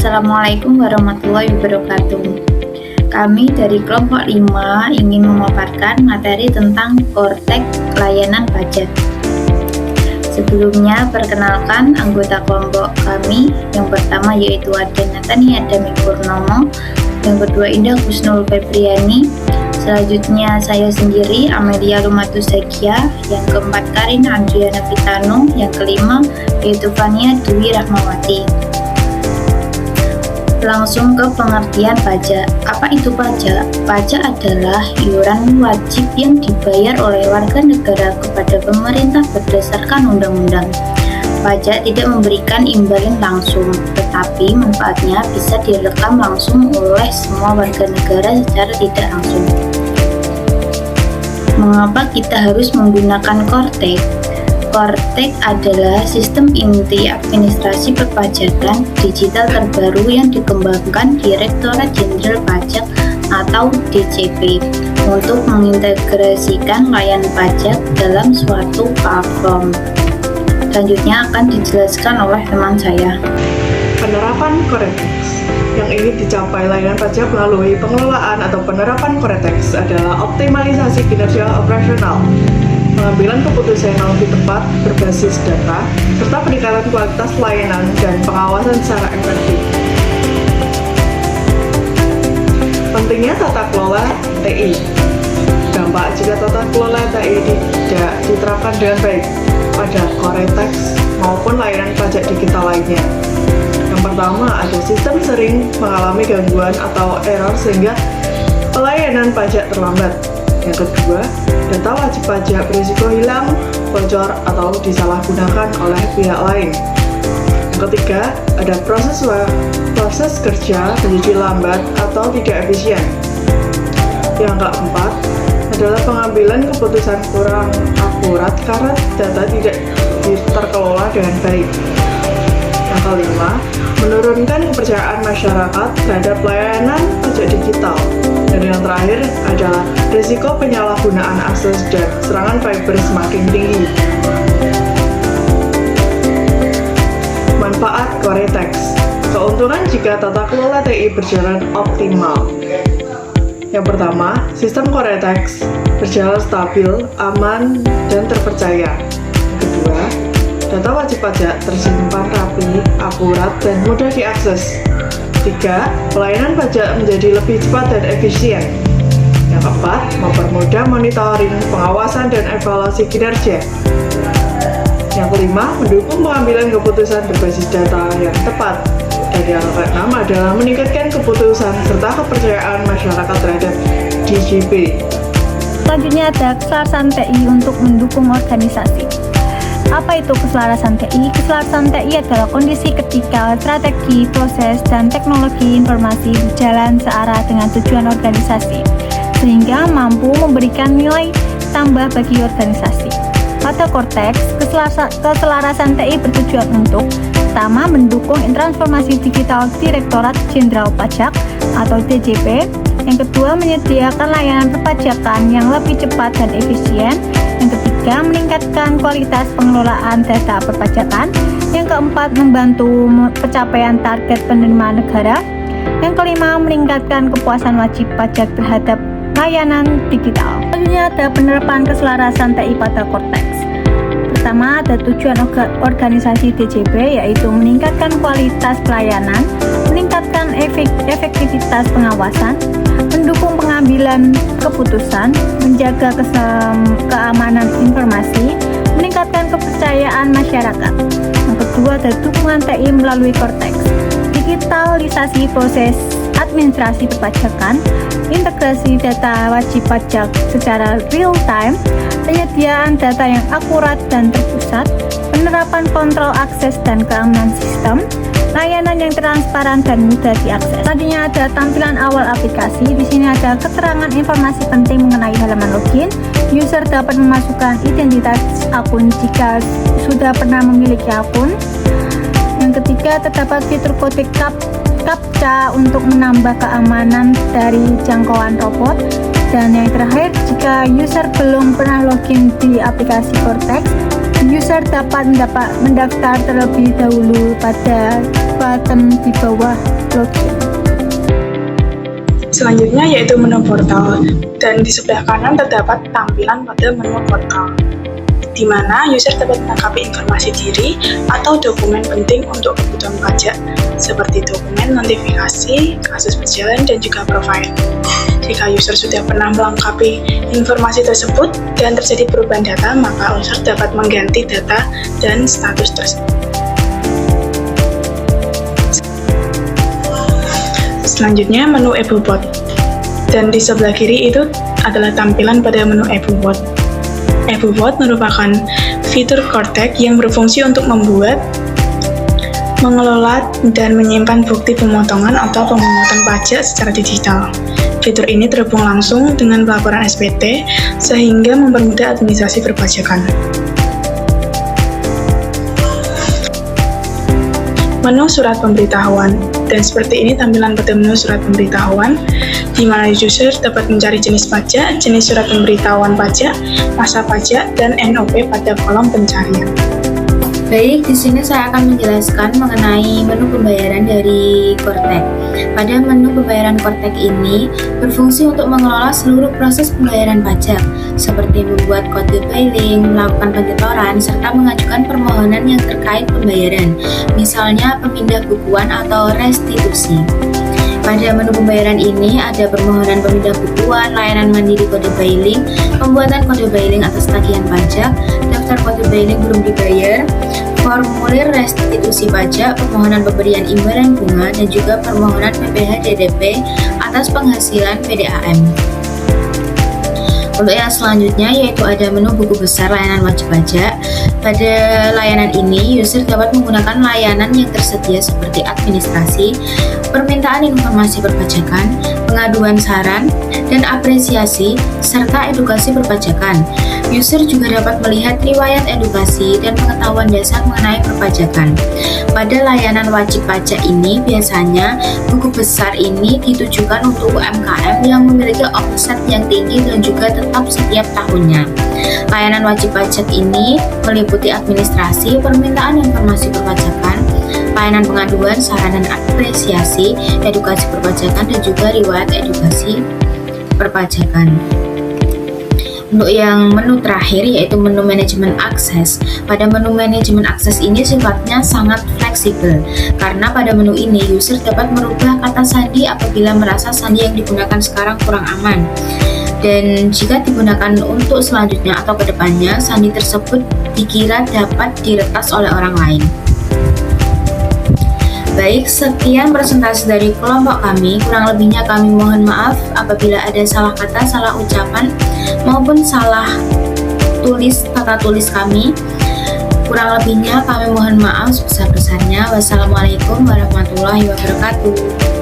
Assalamualaikum warahmatullahi wabarakatuh. Kami dari kelompok 5 ingin memaparkan materi tentang Kortek layanan pajak. Sebelumnya, perkenalkan anggota kelompok kami. Yang pertama yaitu ada Natania Adami Purnomo, yang kedua Indah Kusnul Febriani, selanjutnya saya sendiri Amelia Lumatus Zakia, yang keempat Karina Andriana Vitano, yang kelima yaitu Fania Dwi Rahmawati. Langsung ke pengertian pajak. Apa itu pajak? Pajak adalah iuran wajib yang dibayar oleh warga negara kepada pemerintah berdasarkan undang-undang. Pajak tidak memberikan imbalan langsung, tetapi manfaatnya bisa direkam langsung oleh semua warga negara secara tidak langsung. Mengapa kita harus menggunakan Kortek? Kortek adalah sistem inti administrasi perpajakan digital terbaru yang dikembangkan Direktorat Jenderal Pajak atau DJP untuk mengintegrasikan layanan pajak dalam suatu platform. Selanjutnya akan dijelaskan oleh teman saya. Penerapan Koretex yang ingin dicapai layanan pajak melalui pengelolaan atau penerapan Koretex adalah optimalisasi kinerja operasional, pengambilan keputusan yang lebih tepat berbasis data, serta peningkatan kualitas layanan dan pengawasan secara efektif. Pentingnya tata kelola TI. Dampak jika tata kelola TI tidak diterapkan dengan baik pada Koretex maupun layanan pajak digital lainnya. Yang pertama, ada sistem sering mengalami gangguan atau error sehingga pelayanan pajak terlambat. Yang kedua, data wajib pajak berisiko hilang, bocor, atau disalahgunakan oleh pihak lain. Yang ketiga, ada proses kerja menjadi lambat atau tidak efisien. Yang keempat, adalah pengambilan keputusan kurang akurat karena data tidak terkelola dengan baik. Yang kelima, menurunkan kepercayaan masyarakat terhadap layanan pajak digital. Dan yang terakhir adalah risiko penyalahgunaan akses dan serangan cyber semakin tinggi. Manfaat Koretex. Keuntungan jika tata kelola TI berjalan optimal. Yang pertama, sistem Koretex berjalan stabil, aman, dan terpercaya. Yang kedua, data wajib pajak tersimpan rapi, akurat, dan mudah diakses. 3. Pelayanan pajak menjadi lebih cepat dan efisien. Yang keempat, mempermudah monitoring, pengawasan, dan evaluasi kinerja. Yang kelima, mendukung pengambilan keputusan berbasis data yang tepat. Dan yang keenam adalah meningkatkan keputusan serta kepercayaan masyarakat terhadap DJP. Selanjutnya ada keselarasan TI untuk mendukung organisasi. Apa itu keselarasan TI? Keselarasan TI adalah kondisi ketika strategi, proses, dan teknologi informasi berjalan searah dengan tujuan organisasi, sehingga mampu memberikan nilai tambah bagi organisasi. Pada Kortex, keselarasan TI bertujuan untuk pertama, mendukung transformasi digital Direktorat Jenderal Pajak atau DJP. Yang kedua, menyediakan layanan perpajakan yang lebih cepat dan efisien. Yang ketiga, meningkatkan kualitas pengelolaan data perpajakan. Yang keempat, membantu pencapaian target penerimaan negara. Yang kelima, meningkatkan kepuasan wajib pajak terhadap layanan digital. Selanjutnya ada penerapan keselarasan TI pada Kortex. Pertama, ada tujuan organisasi DJP, yaitu meningkatkan kualitas pelayanan, meningkatkan efektivitas pengawasan, mendukung pengambilan keputusan, menjaga keamanan informasi, meningkatkan kepercayaan masyarakat. Yang kedua, ada dukungan TI melalui Kortex, digitalisasi proses administrasi perpajakan, integrasi data wajib pajak secara real time, penyediaan data yang akurat dan terpusat, penerapan kontrol akses dan keamanan sistem, layanan yang transparan dan mudah diakses. Selanjutnya ada tampilan awal aplikasi. Di sini ada keterangan informasi penting mengenai halaman login. User dapat memasukkan identitas akun jika sudah pernah memiliki akun. Yang ketiga, terdapat fitur kode CAPTCHA untuk menambah keamanan dari jangkauan robot. Dan yang terakhir, jika user belum pernah login di aplikasi Kortex, user dapat mendaftar terlebih dahulu pada button di bawah login. Selanjutnya yaitu menu portal, dan di sebelah kanan terdapat tampilan pada menu portal, di mana user dapat melengkapi informasi diri atau dokumen penting untuk kebutuhan pajak, seperti dokumen notifikasi, kasus berjalan, dan juga profil. Jika user sudah pernah melengkapi informasi tersebut dan terjadi perubahan data, maka user dapat mengganti data dan status tersebut. Selanjutnya menu EbuBot, dan di sebelah kiri itu adalah tampilan pada menu EbuBot. EbuBot merupakan fitur Cortex yang berfungsi untuk membuat, mengelola, dan menyimpan bukti pemotongan atau pemungutan pajak secara digital. Fitur ini terhubung langsung dengan pelaporan SPT sehingga mempermudah administrasi perpajakan. Menu surat pemberitahuan, dan seperti ini tampilan pada menu surat pemberitahuan, di mana user dapat mencari jenis pajak, jenis surat pemberitahuan pajak, masa pajak, dan NOP pada kolom pencarian. Baik, di sini saya akan menjelaskan mengenai menu pembayaran dari Cortex. Pada menu pembayaran Cortex ini berfungsi untuk mengelola seluruh proses pembayaran pajak, seperti membuat kode billing, melakukan penyetoran, serta mengajukan permohonan yang terkait pembayaran, misalnya pemindah bukuan atau restitusi. Pada menu pembayaran ini ada permohonan pemindah bukuan, layanan mandiri kode billing, pembuatan kode billing atas tagihan pajak, daftar kode billing belum dibayar, formulir restitusi pajak, permohonan pemberian imbalan bunga, dan juga permohonan PPh DDP atas penghasilan PDAM. Untuk yang selanjutnya yaitu ada menu buku besar layanan wajib pajak. Pada layanan ini, user dapat menggunakan layanan yang tersedia seperti administrasi, permintaan informasi perpajakan, pengaduan saran, dan apresiasi, serta edukasi perpajakan. User juga dapat melihat riwayat edukasi dan pengetahuan dasar mengenai perpajakan. Pada layanan wajib pajak ini, biasanya buku besar ini ditujukan untuk UMKM yang memiliki omset yang tinggi dan juga tetap setiap tahunnya. Layanan wajib pajak ini meliputi administrasi, permintaan informasi perpajakan, layanan pengaduan, saran dan apresiasi, edukasi perpajakan, dan juga riwayat edukasi perpajakan. Untuk yang menu terakhir yaitu menu manajemen akses. Pada menu manajemen akses ini sifatnya sangat fleksibel, karena pada menu ini user dapat merubah kata sandi apabila merasa sandi yang digunakan sekarang kurang aman. Dan jika digunakan untuk selanjutnya atau kedepannya, sandi tersebut dikira dapat diretas oleh orang lain. Baik, sekian presentasi dari kelompok kami. Kurang lebihnya kami mohon maaf apabila ada salah kata, salah ucapan, maupun salah tulis tata tulis kami. Kurang lebihnya kami mohon maaf sebesar-besarnya. Wassalamualaikum warahmatullahi wabarakatuh.